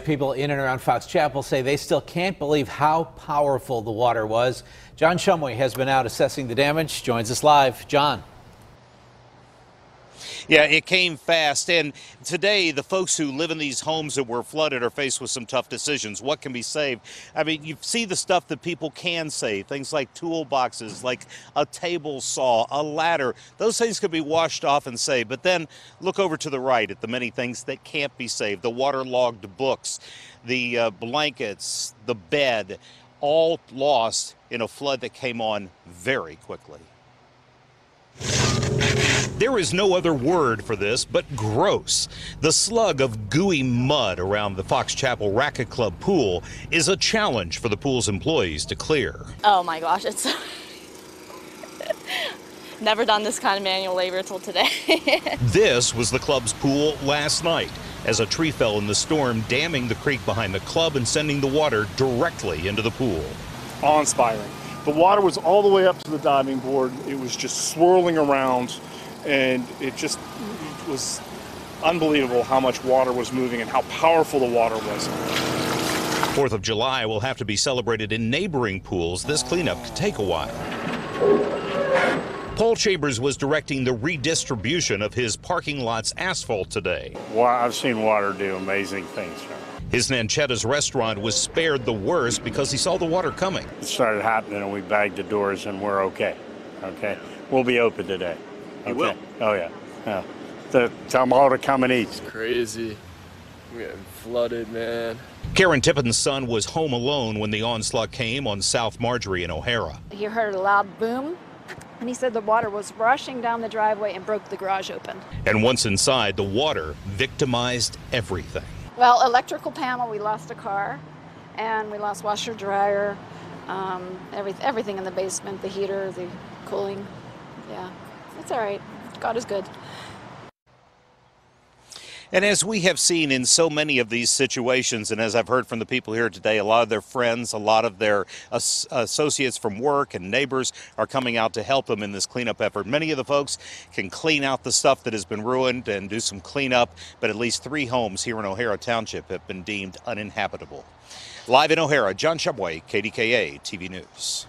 People in and around Fox Chapel say they still can't believe how powerful the water was. John Shumway has been out assessing the damage. Joins us live. John. Yeah, it came fast, and today the folks who live in these homes that were flooded are faced with some tough decisions. What can be saved? I mean, you see the stuff that people can save, things like toolboxes, like a table saw, a ladder. Those things could be washed off and saved, but then look over to the right at the many things that can't be saved. The waterlogged books, the blankets, the bed, all lost in a flood that came on very quickly. There is no other word for this but gross. The slug of gooey mud around the Fox Chapel Racquet Club pool is a challenge for the pool's employees to clear. Oh my gosh, it's never done this kind of manual labor until today. This was the club's pool last night as a tree fell in the storm, damming the creek behind the club and sending the water directly into the pool. Awe-inspiring. The water was all the way up to the diving board. It was just swirling around, and it just was unbelievable how much water was moving and how powerful the water was. 4th of July will have to be celebrated in neighboring pools. This cleanup could take a while. Paul Chambers was directing the redistribution of his parking lot's asphalt today. Well, I've seen water do amazing things. His Nanchetta's restaurant was spared the worst because he saw the water coming. It started happening and we bagged the doors and we're okay. Okay? We'll be open today. Okay? You will? Oh, yeah. Yeah. Tell them all to come and eat. It's crazy. We're getting flooded, man. Karen Tippin's son was home alone when the onslaught came on South Marjorie in O'Hara. He heard a loud boom, and he said the water was rushing down the driveway and broke the garage open. And once inside, the water victimized everything. Well, electrical panel, we lost a car, and we lost washer, dryer, everything in the basement, the heater, the cooling. Yeah, it's all right. God is good. And as we have seen in so many of these situations, and as I've heard from the people here today, a lot of their friends, a lot of their associates from work and neighbors are coming out to help them in this cleanup effort. Many of the folks can clean out the stuff that has been ruined and do some cleanup, but at least 3 homes here in O'Hara Township have been deemed uninhabitable. Live in O'Hara, John Shumway, KDKA-TV News.